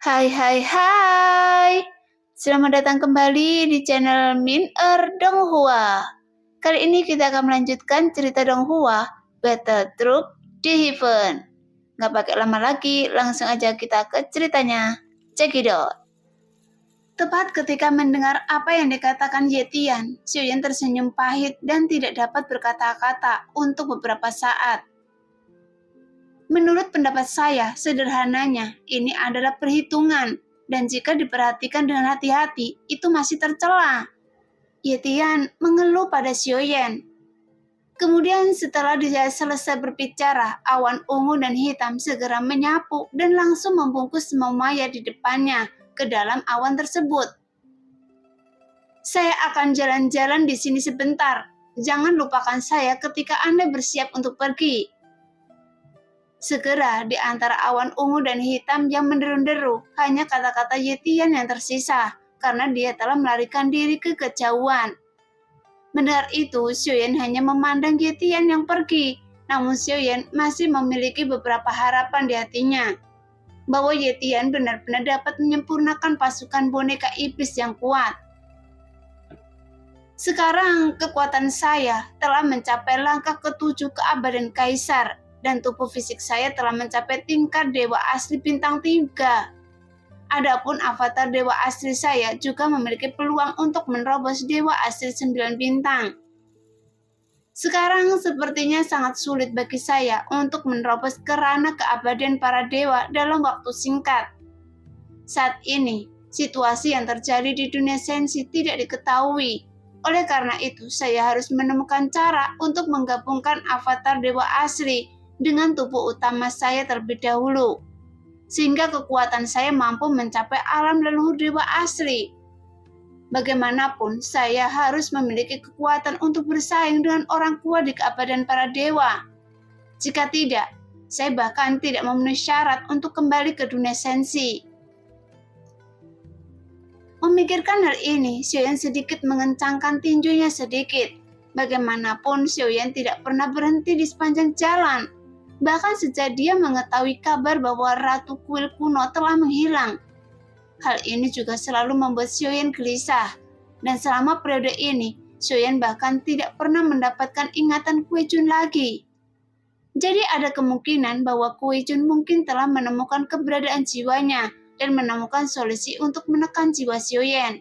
Hai hai hai. Selamat datang kembali di channel Min Donghua. Kali ini kita akan melanjutkan cerita Donghua, Battle Troop di Heaven. Nggak pakai lama lagi, langsung aja kita ke ceritanya. Check it out. Tepat ketika mendengar apa yang dikatakan Yetian, Xiuyan tersenyum pahit dan tidak dapat berkata-kata untuk beberapa saat. Menurut pendapat saya, sederhananya, ini adalah perhitungan, dan jika diperhatikan dengan hati-hati, itu masih tercela. Yetian mengeluh pada Xiuyan. Kemudian setelah dia selesai berbicara, awan ungu dan hitam segera menyapu dan langsung membungkus semua mayat di depannya ke dalam awan tersebut. Saya akan jalan-jalan di sini sebentar. Jangan lupakan saya ketika Anda bersiap untuk pergi. Segera di antara awan ungu dan hitam yang menderu-deru, hanya kata-kata Yetian yang tersisa, karena dia telah melarikan diri ke kejauhan. Mendengar itu, Xiuyan hanya memandang Yetian yang pergi, namun Xiuyan masih memiliki beberapa harapan di hatinya, bahwa Yetian benar-benar dapat menyempurnakan pasukan boneka iblis yang kuat. Sekarang kekuatan saya telah mencapai langkah ke-7 keabadian Kaisar, dan tubuh fisik saya telah mencapai tingkat dewa asli bintang 3. Adapun avatar dewa asli saya juga memiliki peluang untuk menerobos dewa asli 9 bintang. Sekarang sepertinya sangat sulit bagi saya untuk menerobos ke ranah keabadian para dewa dalam waktu singkat. Saat ini, situasi yang terjadi di dunia sensi tidak diketahui. Oleh karena itu, saya harus menemukan cara untuk menggabungkan avatar dewa asli dengan tubuh utama saya terlebih dahulu, sehingga kekuatan saya mampu mencapai alam leluhur dewa asli. Bagaimanapun, saya harus memiliki kekuatan untuk bersaing dengan orang kuat di keabadian para dewa. Jika tidak, saya bahkan tidak memenuhi syarat untuk kembali ke dunia sensi. Memikirkan hal ini, Xiuyan sedikit mengencangkan tinjunya sedikit. Bagaimanapun, Xiuyan tidak pernah berhenti di sepanjang jalan. Bahkan sejak dia mengetahui kabar bahwa Ratu Kuil kuno telah menghilang. Hal ini juga selalu membuat Xiuyan gelisah. Dan selama periode ini, Xiuyan bahkan tidak pernah mendapatkan ingatan Kuei-jun lagi. Jadi ada kemungkinan bahwa Kuei-jun mungkin telah menemukan keberadaan jiwanya dan menemukan solusi untuk menekan jiwa Xiuyan.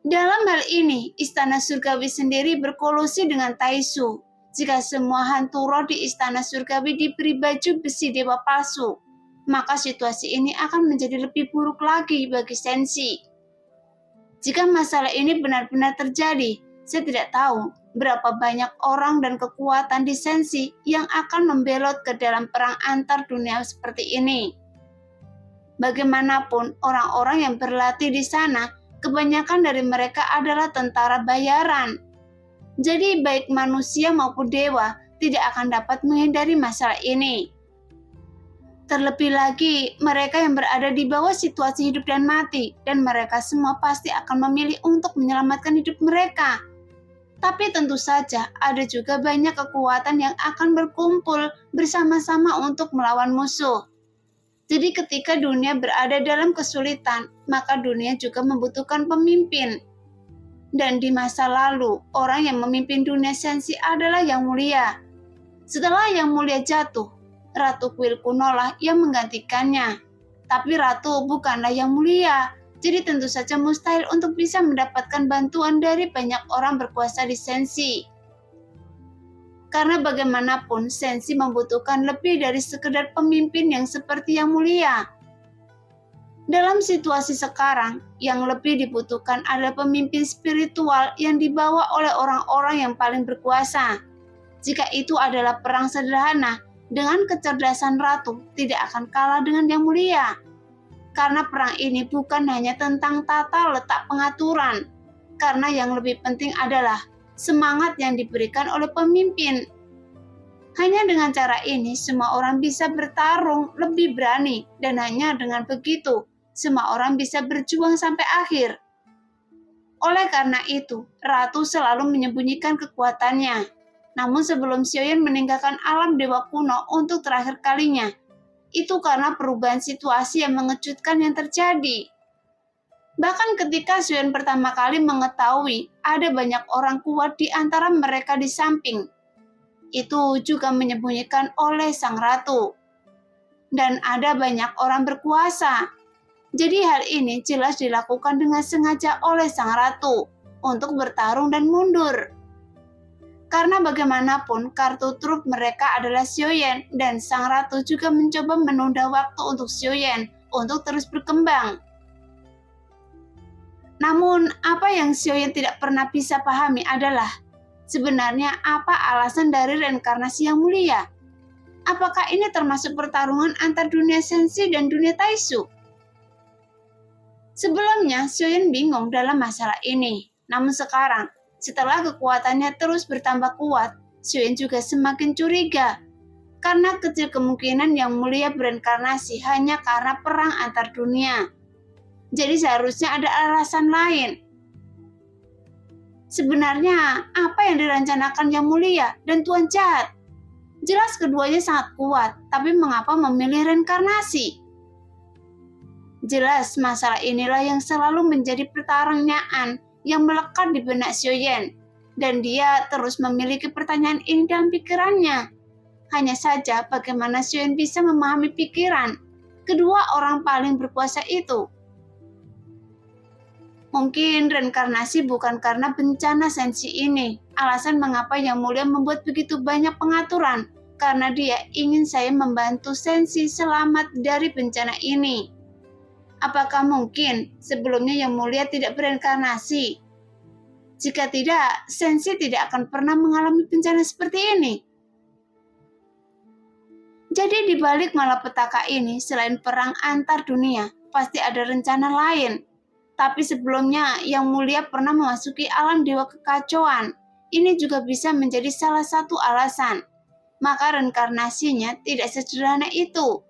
Dalam hal ini, Istana Surgawi sendiri berkolusi dengan Taisu. Jika semua hantu roh di Istana Surgawi diberi baju besi dewa palsu, maka situasi ini akan menjadi lebih buruk lagi bagi Sensi. Jika masalah ini benar-benar terjadi, saya tidak tahu berapa banyak orang dan kekuatan di Sensi yang akan membelot ke dalam perang antar dunia seperti ini. Bagaimanapun, orang-orang yang berlatih di sana, kebanyakan dari mereka adalah tentara bayaran. Jadi baik manusia maupun dewa tidak akan dapat menghindari masalah ini. Terlebih lagi, mereka yang berada di bawah situasi hidup dan mati, dan mereka semua pasti akan memilih untuk menyelamatkan hidup mereka. Tapi tentu saja ada juga banyak kekuatan yang akan berkumpul bersama-sama untuk melawan musuh. Jadi ketika dunia berada dalam kesulitan, maka dunia juga membutuhkan pemimpin. Dan di masa lalu, orang yang memimpin dunia sensi adalah Yang Mulia. Setelah Yang Mulia jatuh, Ratu Kuil kuno lah yang menggantikannya. Tapi Ratu bukanlah Yang Mulia, jadi tentu saja mustahil untuk bisa mendapatkan bantuan dari banyak orang berkuasa di sensi. Karena bagaimanapun, sensi membutuhkan lebih dari sekedar pemimpin yang seperti Yang Mulia. Dalam situasi sekarang, yang lebih dibutuhkan adalah pemimpin spiritual yang dibawa oleh orang-orang yang paling berkuasa. Jika itu adalah perang sederhana, dengan kecerdasan Ratu tidak akan kalah dengan Yang Mulia. Karena perang ini bukan hanya tentang tata letak pengaturan, karena yang lebih penting adalah semangat yang diberikan oleh pemimpin. Hanya dengan cara ini, semua orang bisa bertarung lebih berani, dan hanya dengan begitu, semua orang bisa berjuang sampai akhir. Oleh karena itu, Ratu selalu menyembunyikan kekuatannya. Namun sebelum Xiuyan meninggalkan alam dewa kuno untuk terakhir kalinya, Itu karena perubahan situasi yang mengejutkan yang terjadi. Bahkan ketika Xion pertama kali mengetahui ada banyak orang kuat di antara mereka di samping, itu juga menyembunyikan oleh sang ratu. Dan ada banyak orang berkuasa. Jadi hal ini jelas dilakukan dengan sengaja oleh sang ratu untuk bertarung dan mundur. Karena bagaimanapun kartu truf mereka adalah Xiaoyan dan sang ratu juga mencoba menunda waktu untuk Xiaoyan untuk terus berkembang. Namun apa yang Xiaoyan tidak pernah bisa pahami adalah sebenarnya apa alasan dari reinkarnasi yang mulia? Apakah ini termasuk pertarungan antar dunia Senshi dan dunia Taishu? Sebelumnya, Xiaoyan bingung dalam masalah ini. Namun sekarang, setelah kekuatannya terus bertambah kuat, Xiaoyan juga semakin curiga. Karena kecil kemungkinan yang mulia bereinkarnasi hanya karena perang antar dunia. Jadi seharusnya ada alasan lain. Sebenarnya, apa yang direncanakan yang mulia dan Tuan Jahat? Jelas keduanya sangat kuat, tapi mengapa memilih reinkarnasi? Jelas masalah inilah yang selalu menjadi pertanyaan yang melekat di benak Xiaoyan, dan dia terus memiliki pertanyaan ini dalam pikirannya. Hanya saja bagaimana Xiaoyan bisa memahami pikiran kedua orang paling berkuasa itu. Mungkin reinkarnasi bukan karena bencana Senshi ini. Alasan mengapa Yang Mulia membuat begitu banyak pengaturan, karena dia ingin saya membantu Senshi selamat dari bencana ini. Apakah mungkin sebelumnya Yang Mulia tidak bereinkarnasi? Jika tidak, Senshi tidak akan pernah mengalami bencana seperti ini. Jadi di balik malapetaka ini, selain perang antar dunia, pasti ada rencana lain. Tapi sebelumnya Yang Mulia pernah memasuki alam dewa kekacauan. Ini juga bisa menjadi salah satu alasan. Maka reinkarnasinya tidak sesederhana itu.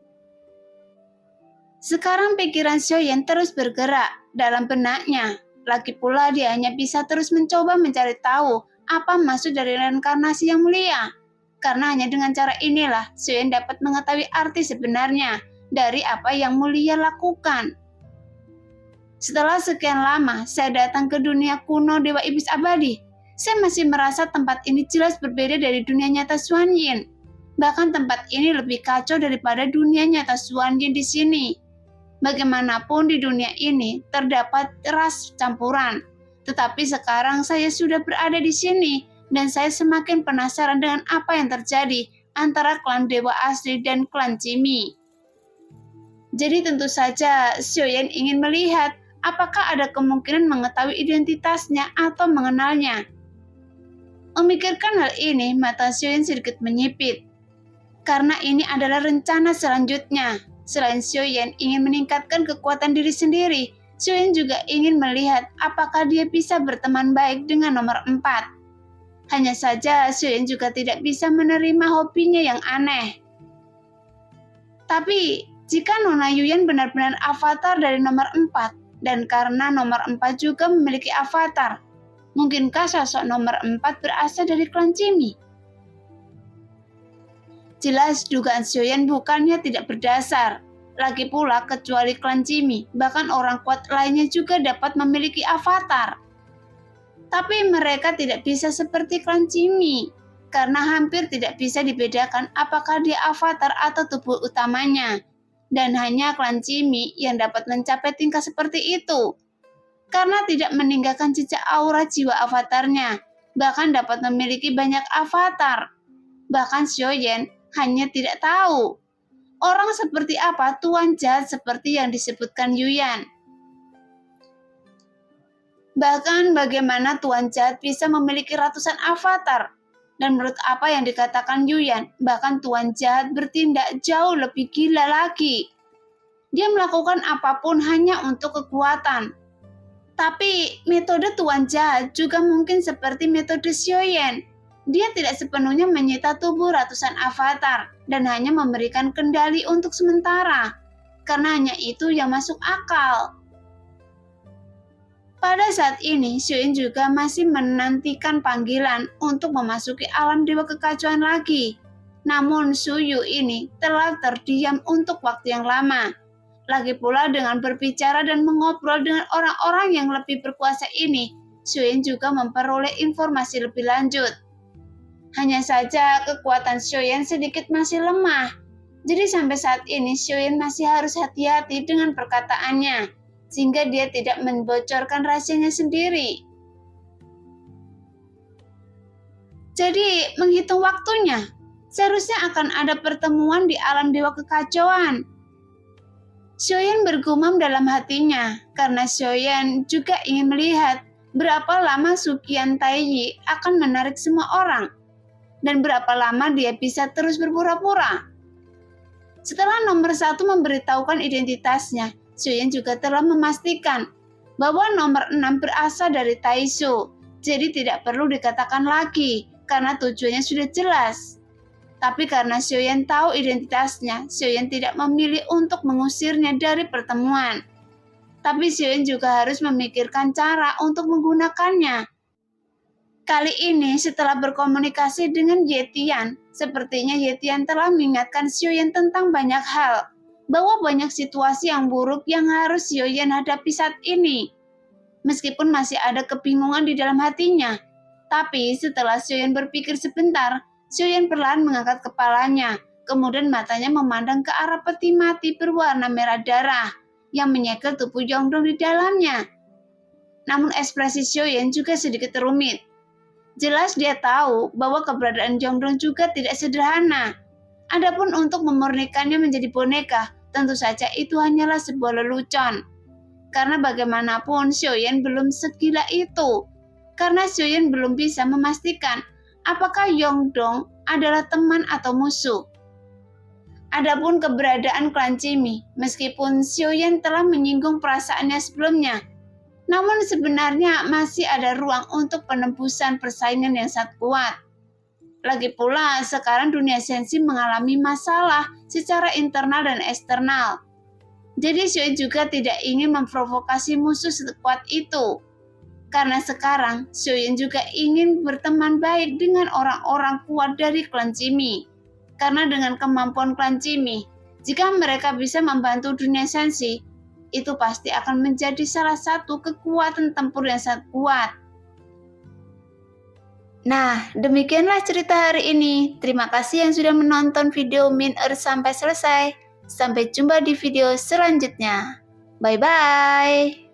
Sekarang pikiran Xiaoyan terus bergerak dalam benaknya. Lagi pula dia hanya bisa terus mencoba mencari tahu apa maksud dari reinkarnasi Yang Mulia. Karena hanya dengan cara inilah Xiaoyan dapat mengetahui arti sebenarnya dari apa Yang Mulia lakukan. Setelah sekian lama saya datang ke dunia kuno Dewa Iblis Abadi, saya masih merasa tempat ini jelas berbeda dari dunia nyata Xuan Yin. Bahkan tempat ini lebih kacau daripada dunia nyata Xuan Yin di sini. Bagaimanapun di dunia ini terdapat ras campuran. Tetapi sekarang saya sudah berada di sini dan saya semakin penasaran dengan apa yang terjadi antara klan Dewa Asli dan klan Jimmy. Jadi tentu saja Xiaoyan ingin melihat apakah ada kemungkinan mengetahui identitasnya atau mengenalnya. Memikirkan hal ini, mata Xiaoyan sedikit menyipit. Karena ini adalah rencana selanjutnya. Selain Xiaoyan ingin meningkatkan kekuatan diri sendiri, Xiaoyan juga ingin melihat apakah dia bisa berteman baik dengan nomor 4. Hanya saja Xiaoyan juga tidak bisa menerima hobinya yang aneh. Tapi, jika Nona Yuyan benar-benar avatar dari nomor 4, dan karena nomor 4 juga memiliki avatar, mungkinkah sosok nomor 4 berasal dari klan Jimmy? Jelas dugaan Xiaoyan bukannya tidak berdasar. Lagi pula kecuali klan Jimmy, bahkan orang kuat lainnya juga dapat memiliki avatar. Tapi mereka tidak bisa seperti klan Jimmy, karena hampir tidak bisa dibedakan apakah dia avatar atau tubuh utamanya. Dan hanya klan Jimmy yang dapat mencapai tingkat seperti itu. Karena tidak meninggalkan jejak aura jiwa avatarnya, bahkan dapat memiliki banyak avatar. Bahkan Xiaoyan hanya tidak tahu orang seperti apa Tuan Jahat seperti yang disebutkan Yuyan. Bahkan bagaimana Tuan Jahat bisa memiliki ratusan avatar. Dan menurut apa yang dikatakan Yuyan, bahkan Tuan Jahat bertindak jauh lebih gila lagi. Dia melakukan apapun hanya untuk kekuatan. Tapi metode Tuan Jahat juga mungkin seperti metode Xiaoyan. Dia tidak sepenuhnya menyita tubuh ratusan avatar dan hanya memberikan kendali untuk sementara. Karena hanya itu yang masuk akal. Pada saat ini, Xiaoyan juga masih menantikan panggilan untuk memasuki alam dewa kekacauan lagi. Namun Suyu ini telah terdiam untuk waktu yang lama. Lagi pula dengan berbicara dan mengobrol dengan orang-orang yang lebih berkuasa ini, Xiuyan juga memperoleh informasi lebih lanjut. Hanya saja kekuatan Xiuyan sedikit masih lemah. Jadi sampai saat ini Xiuyan masih harus hati-hati dengan perkataannya, sehingga dia tidak membocorkan rahasianya sendiri. Jadi menghitung waktunya, seharusnya akan ada pertemuan di alam dewa kekacauan. Xiuyan bergumam dalam hatinya, karena Xiuyan juga ingin melihat berapa lama Suqian Taiyi akan menarik semua orang, dan berapa lama dia bisa terus berpura-pura. Setelah nomor 1 memberitahukan identitasnya, Xiuyan juga telah memastikan bahwa nomor 6 berasal dari Taishu, jadi tidak perlu dikatakan lagi, karena tujuannya sudah jelas. Tapi karena Xiuyan tahu identitasnya, Xiuyan tidak memilih untuk mengusirnya dari pertemuan. Tapi Xiuyan juga harus memikirkan cara untuk menggunakannya. Kali ini setelah berkomunikasi dengan Yetian, sepertinya Yetian telah mengingatkan Xiuyan tentang banyak hal, bahwa banyak situasi yang buruk yang harus Xiuyan hadapi saat ini. Meskipun masih ada kebingungan di dalam hatinya, tapi setelah Xiuyan berpikir sebentar, Xiuyan perlahan mengangkat kepalanya, kemudian matanya memandang ke arah peti mati berwarna merah darah yang menyegel tubuh Yongdong di dalamnya. Namun ekspresi Xiuyan juga sedikit rumit. Jelas dia tahu bahwa keberadaan Yongdong juga tidak sederhana. Adapun untuk memurnikannya menjadi boneka, tentu saja itu hanyalah sebuah lelucon. Karena bagaimanapun Xiuyan belum segila itu. Karena Xiuyan belum bisa memastikan apakah Yongdong adalah teman atau musuh. Adapun keberadaan klan Cimi, meskipun Xiuyan telah menyinggung perasaannya sebelumnya, namun sebenarnya masih ada ruang untuk penembusan persaingan yang sangat kuat. Lagi pula, sekarang dunia sensi mengalami masalah secara internal dan eksternal. Jadi Xiuyan juga tidak ingin memprovokasi musuh sekuat itu. Karena sekarang, Xiuyan juga ingin berteman baik dengan orang-orang kuat dari klan Cimi. Karena dengan kemampuan klan Cimi, jika mereka bisa membantu dunia sensi, itu pasti akan menjadi salah satu kekuatan tempur yang sangat kuat. Nah, demikianlah cerita hari ini. Terima kasih yang sudah menonton video Min Earth sampai selesai. Sampai jumpa di video selanjutnya. Bye-bye.